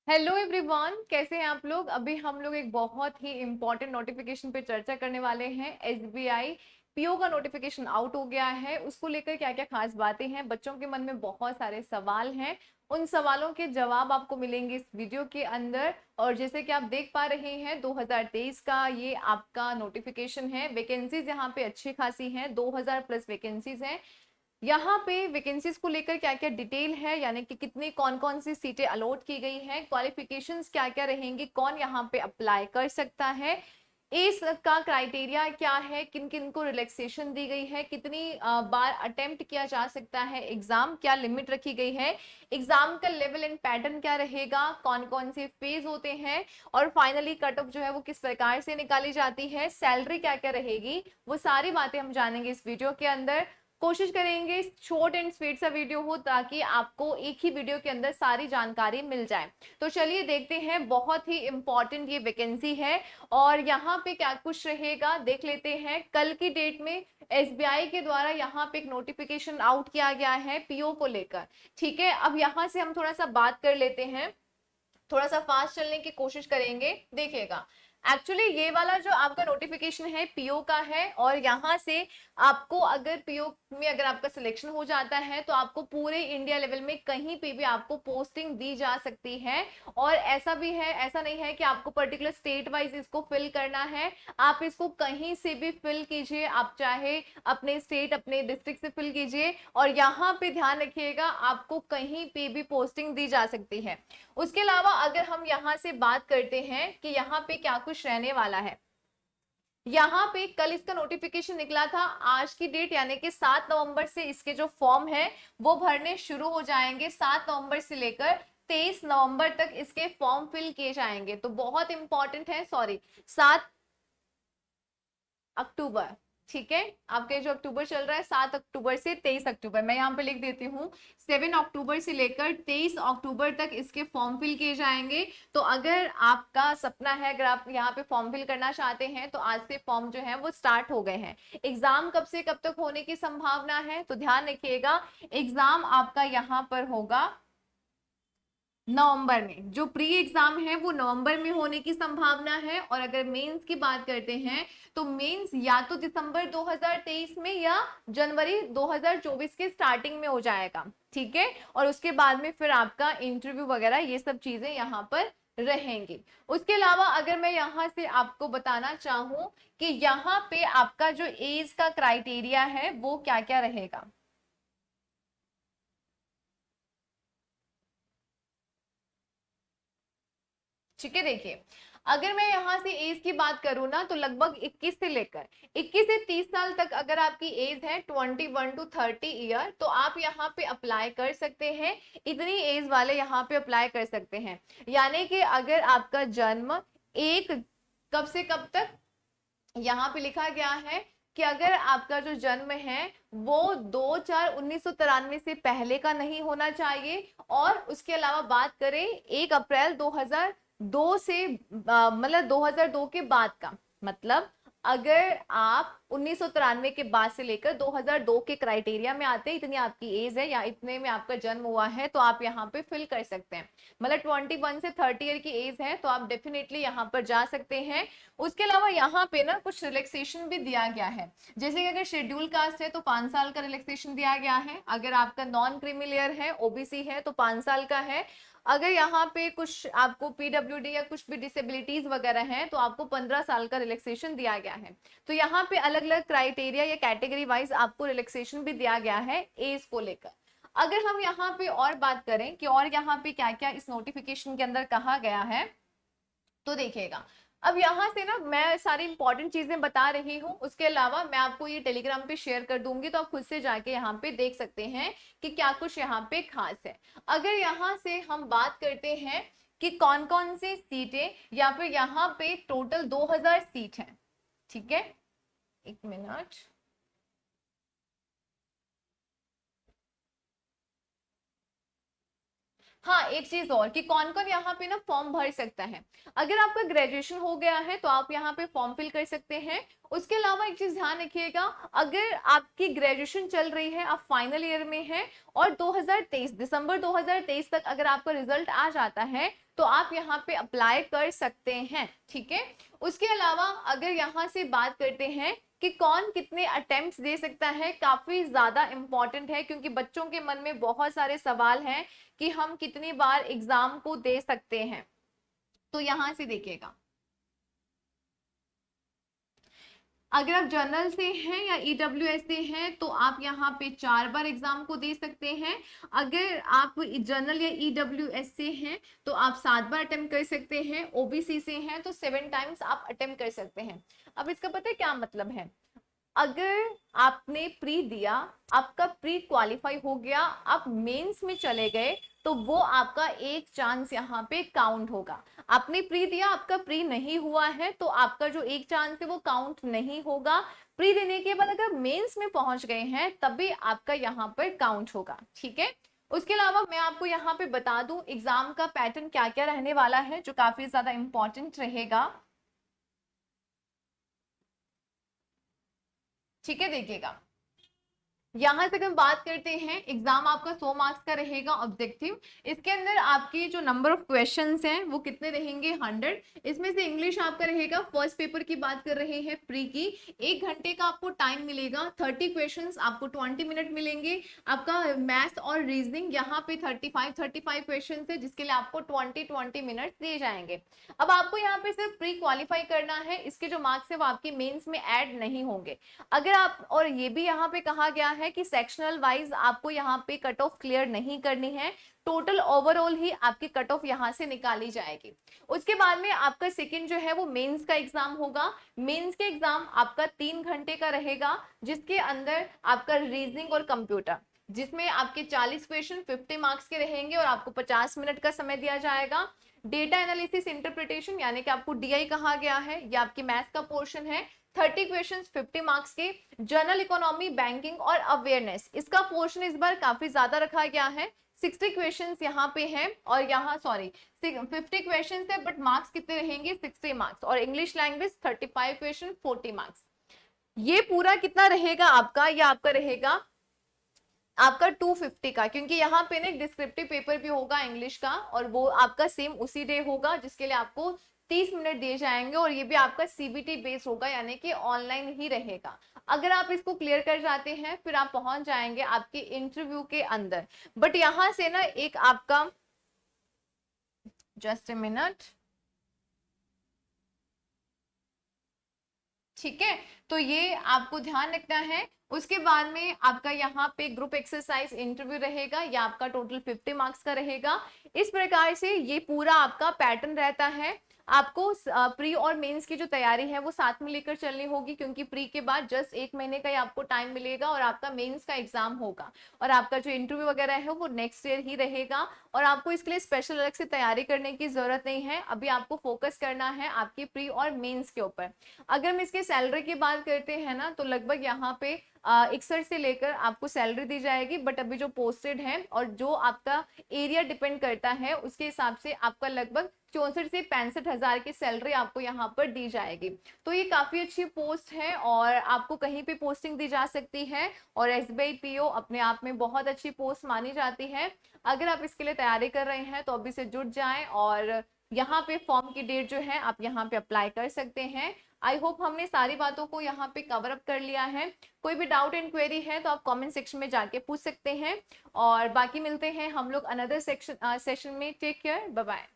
Hello everyone, कैसे हैं आप लोग। अभी हम लोग एक बहुत ही इंपॉर्टेंट नोटिफिकेशन पे चर्चा करने वाले हैं। एसबीआई पीओ का नोटिफिकेशन आउट हो गया है, उसको लेकर क्या क्या खास बातें हैं। बच्चों के मन में बहुत सारे सवाल हैं, उन सवालों के जवाब आपको मिलेंगे इस वीडियो के अंदर। और जैसे कि आप देख पा रहे हैं 2023 का ये आपका नोटिफिकेशन है। वैकेंसीज यहाँ पे अच्छी खासी हैं, 2000 प्लस वैकेंसीज हैं। यहाँ पे वैकेंसीज को लेकर क्या क्या डिटेल है, यानी कि कितनी कौन कौन सी सीटें अलॉट की गई हैं, क्वालिफिकेशंस क्या क्या रहेंगी, कौन यहाँ पे अप्लाई कर सकता है, एज का क्राइटेरिया क्या है, किन किन को रिलैक्सेशन दी गई है, कितनी बार अटेम्प्ट किया जा सकता है एग्जाम, क्या लिमिट रखी गई है, एग्जाम का लेवल एंड पैटर्न क्या रहेगा, कौन कौन से फेज होते हैं, और फाइनली कट ऑफ जो है वो किस प्रकार से निकाली जाती है, सैलरी क्या क्या रहेगी, वो सारी बातें हम जानेंगे इस वीडियो के अंदर। कोशिश करेंगे शॉर्ट एंड स्वीट सा वीडियो हो ताकि आपको एक ही वीडियो के अंदर सारी जानकारी मिल जाए। तो चलिए देखते हैं, बहुत ही इंपॉर्टेंट ये वैकेंसी है और यहाँ पे क्या कुछ रहेगा देख लेते हैं। कल की डेट में एसबीआई के द्वारा यहाँ पे एक नोटिफिकेशन आउट किया गया है पीओ को लेकर। ठीक है, अब यहाँ से हम थोड़ा सा बात कर लेते हैं, थोड़ा सा फास्ट चलने की कोशिश करेंगे। देखिएगा, एक्चुअली ये वाला जो आपका नोटिफिकेशन है पीओ का है, और यहाँ से आपको अगर पीओ में अगर आपका सिलेक्शन हो जाता है तो आपको पूरे इंडिया लेवल में कहीं पे भी आपको पोस्टिंग दी जा सकती है। और ऐसा भी है, ऐसा नहीं है कि आपको पर्टिकुलर स्टेट वाइज इसको फिल करना है, आप इसको कहीं से भी फिल कीजिए। आप चाहे अपने स्टेट अपने डिस्ट्रिक्ट से फिल कीजिए, और यहाँ पे ध्यान रखिएगा आपको कहीं पे भी पोस्टिंग दी जा सकती है। उसके अलावा अगर हम यहाँ से बात करते हैं कि यहाँ पे क्या कुछ रहने वाला है, यहाँ पे कल इसका नोटिफिकेशन निकला था, आज की डेट यानी कि 7 नवंबर से इसके जो फॉर्म है वो भरने शुरू हो जाएंगे। 7 नवंबर से लेकर 23 नवंबर तक इसके फॉर्म फिल किए जाएंगे। तो बहुत इंपॉर्टेंट है, सॉरी 7 अक्टूबर, ठीक है, आपके जो अक्टूबर चल रहा है 7 अक्टूबर से 23 अक्टूबर, मैं यहाँ पे लिख देती हूँ 7 अक्टूबर से लेकर 23 अक्टूबर तक इसके फॉर्म फिल किए जाएंगे। तो अगर आपका सपना है, अगर आप यहाँ पे फॉर्म फिल करना चाहते हैं तो आज से फॉर्म जो है वो स्टार्ट हो गए हैं। एग्जाम कब से कब तक होने की संभावना है, तो ध्यान रखिएगा एग्जाम आपका यहाँ पर होगा नवंबर में। जो प्री एग्जाम है वो नवंबर में होने की संभावना है, और अगर मेंस की बात करते हैं तो मेंस या तो दिसंबर 2023 में या जनवरी 2024 के स्टार्टिंग में हो जाएगा। ठीक है, और उसके बाद में फिर आपका इंटरव्यू वगैरह ये सब चीजें यहाँ पर रहेंगी। उसके अलावा अगर मैं यहाँ से आपको बताना चाहूं कि यहाँ पे आपका जो एज का क्राइटेरिया है वो क्या क्या रहेगा। ठीक है, देखिए अगर मैं यहाँ से एज की बात करूँ ना तो लगभग 21 से 30 साल तक अगर आपकी एज है 21 to 30 ईयर, तो आप यहाँ पे अप्लाई कर सकते हैं। इतनी एज वाले यहाँ पे अप्लाई कर सकते हैं। यानी कि अगर आपका जन्म एक कब से कब तक, यहाँ पे लिखा गया है कि अगर आपका जो जन्म है वो 2/4/1993 से पहले का नहीं होना चाहिए, और उसके अलावा बात करें 1 अप्रैल 2002 से मतलब 2002 के बाद का, मतलब अगर आप 1993 के बाद से लेकर 2002 के क्राइटेरिया में आते हैं, इतनी आपकी एज है या इतने में आपका जन्म हुआ है, तो आप यहाँ पे फिल कर सकते हैं। मतलब 21 से 30 ईयर की एज है तो आप डेफिनेटली यहाँ पर जा सकते हैं। उसके अलावा यहाँ पे ना कुछ रिलैक्सेशन भी दिया गया है, जैसे कि अगर शेड्यूल कास्ट है तो 5 साल का रिलैक्सेशन दिया गया है, अगर आपका नॉन क्रीमिलियर है ओबीसी है तो 5 साल का है, अगर यहाँ पे कुछ आपको पीडब्ल्यूडी या कुछ भी डिसेबिलिटीज वगैरह हैं तो आपको 15 साल का रिलैक्सेशन दिया गया है। तो यहाँ पे अलग अलग क्राइटेरिया या कैटेगरी वाइज आपको रिलैक्सेशन भी दिया गया है एज को लेकर। अगर हम यहाँ पे और बात करें कि और यहाँ पे क्या क्या इस नोटिफिकेशन के अंदर कहा गया है, तो देखिएगा अब यहाँ से ना मैं सारी इंपॉर्टेंट चीजें बता रही हूँ, उसके अलावा मैं आपको ये टेलीग्राम पे शेयर कर दूंगी तो आप खुद से जाके यहाँ पे देख सकते हैं कि क्या कुछ यहाँ पे खास है। अगर यहाँ से हम बात करते हैं कि कौन कौन सी सीटें, या फिर यहाँ पे टोटल 2000 सीट है। ठीक है, एक मिनट, हाँ, एक चीज और कि कौन कौन यहाँ पे ना फॉर्म भर सकता है। अगर आपका ग्रेजुएशन हो गया है तो आप यहाँ पे फॉर्म फिल कर सकते हैं। उसके अलावा एक चीज ध्यान रखिएगा, अगर आपकी ग्रेजुएशन चल रही है, आप फाइनल ईयर में हैं और 2023 दिसंबर 2023 तक अगर आपका रिजल्ट आ जाता है तो आप यहाँ पे अप्लाई कर सकते हैं, ठीक है। उसके अलावा अगर यहाँ से बात करते हैं कि कौन कितने अटेम्प्ट्स दे सकता है, काफी ज्यादा इंपॉर्टेंट है क्योंकि बच्चों के मन में बहुत सारे सवाल हैं कि हम कितनी बार एग्जाम को दे सकते हैं। तो यहां से देखिएगा, अगर आप जनरल से हैं या ईडब्ल्यूएस से हैं तो आप यहाँ पे 4 बार एग्जाम को दे सकते हैं। अगर आप जनरल या ईडब्ल्यूएस से हैं तो आप 7 बार अटेम्प्ट कर सकते हैं। ओबीसी से हैं तो 7 टाइम्स आप अटेम्प्ट कर सकते हैं। अब इसका पता है क्या मतलब है, अगर आपने प्री दिया, आपका प्री क्वालिफाई हो गया, आप मेंस में चले गए तो वो आपका एक चांस यहाँ पे काउंट होगा। आपने प्री दिया, आपका प्री नहीं हुआ है तो आपका जो एक चांस है वो काउंट नहीं होगा। प्री देने के बाद अगर मेंस में पहुंच गए हैं तभी आपका यहाँ पर काउंट होगा, ठीक है। उसके अलावा मैं आपको यहाँ पे बता दूं एग्जाम का पैटर्न क्या क्या रहने वाला है जो काफी ज्यादा इंपॉर्टेंट रहेगा, ठीक है। देखिएगा, यहां से हम बात करते हैं, एग्जाम आपका 100 मार्क्स का रहेगा ऑब्जेक्टिव। इसके अंदर आपकी जो नंबर ऑफ क्वेश्चंस हैं वो कितने रहेंगे, 100। इसमें से इंग्लिश आपका रहेगा, फर्स्ट पेपर की बात कर रहे हैं प्री की, 1 घंटे का आपको टाइम मिलेगा। 30 क्वेश्चंस आपको 20 मिनट मिलेंगे। आपका मैथ्स और रीजनिंग यहाँ पे 35 क्वेश्चन है जिसके लिए आपको 20 मिनट दिए जाएंगे। अब आपको यहाँ पे सिर्फ प्री क्वालिफाई करना है, इसके जो मार्क्स है वो आपकी मेंस में ऐड नहीं होंगे। अगर आप, और ये भी यहाँ पे कहा गया है कि सेक्शनल वाइज आपको यहाँ पे कट ऑफ क्लियर नहीं करनी है, टोटल ओवरऑल ही आपकी कट ऑफ यहाँ से निकाली जाएगी। उसके बाद में आपका सेकंड जो है वो मेंस का एग्जाम होगा। मेंस के एग्जाम आपका 3 घंटे का रहेगा जिसके अंदर आपका रीजनिंग और कंप्यूटर, जिसमें आपके 40 क्वेश्चन 50 मार्क्स के रहेंगे और आपको 50 मिनट का समय दिया जाएगा। डेटा एनालिसिस इंटरप्रिटेशन यानी कि आपको डीआई कहा गया है, ये आपकी मैथ्स का पोर्शन है। 30 क्वेश्चंस 50 मार्क्स के। जनरल इकोनॉमी, बैंकिंग और अवेयरनेस, इसका पोर्शन इस बार काफी ज्यादा रखा गया है। 60 क्वेश्चंस यहाँ पे है और यहाँ सॉरी 50 क्वेश्चंस है बट मार्क्स कितने रहेंगे, 60 मार्क्स। और इंग्लिश लैंग्वेज 35 क्वेश्चन 40 मार्क्स। ये पूरा कितना रहेगा आपका, ये आपका रहेगा आपका 250 का, क्योंकि यहाँ पे ना एक डिस्क्रिप्टिव पेपर भी होगा इंग्लिश का और वो आपका सेम उसी डे होगा जिसके लिए आपको 30 मिनट दिए जाएंगे और ये भी आपका सीबीटी बेस होगा यानी कि ऑनलाइन ही रहेगा। अगर आप इसको क्लियर कर जाते हैं फिर आप पहुंच जाएंगे आपके इंटरव्यू के अंदर। बट यहाँ से ना एक आपका, जस्ट ए मिनट, ठीक है, तो ये आपको ध्यान रखना है। उसके बाद में आपका यहाँ पे ग्रुप एक्सरसाइज इंटरव्यू रहेगा, या आपका टोटल 50 मार्क्स का रहेगा। इस प्रकार से ये पूरा आपका पैटर्न रहता है। आपको प्री और मेंस की जो तैयारी है वो साथ में लेकर चलनी होगी क्योंकि प्री के बाद जस्ट 1 महीने का ही आपको टाइम मिलेगा और आपका मेंस का एग्जाम होगा और आपका जो इंटरव्यू वगैरह है वो नेक्स्ट ईयर ही रहेगा और आपको इसके लिए स्पेशल अलग से तैयारी करने की जरूरत नहीं है। अभी आपको फोकस करना है आपकी प्री और मेंस के ऊपर। अगर हम इसके सैलरी की बात करते हैं ना तो लगभग यहाँ पे 61 से लेकर आपको सैलरी दी जाएगी, बट अभी जो पोस्टेड है और जो आपका एरिया डिपेंड करता है उसके हिसाब से आपका लगभग 64 से 65 हजार की सैलरी आपको यहाँ पर दी जाएगी। तो ये काफी अच्छी पोस्ट है और आपको कहीं पे पोस्टिंग दी जा सकती है और एसबीआई पीओ अपने आप में बहुत अच्छी पोस्ट मानी जाती है। अगर आप इसके लिए तैयारी कर रहे हैं तो अभी से जुट जाएं और यहाँ पे फॉर्म की डेट जो है आप यहाँ पे अप्लाई कर सकते हैं। आई होप हमने सारी बातों को यहाँ पे कवर अप कर लिया है। कोई भी डाउट एंड क्वेरी है तो आप कमेंट सेक्शन में जाके पूछ सकते हैं और बाकी मिलते हैं हम लोग अनदर सेशन में। Take care, bye bye.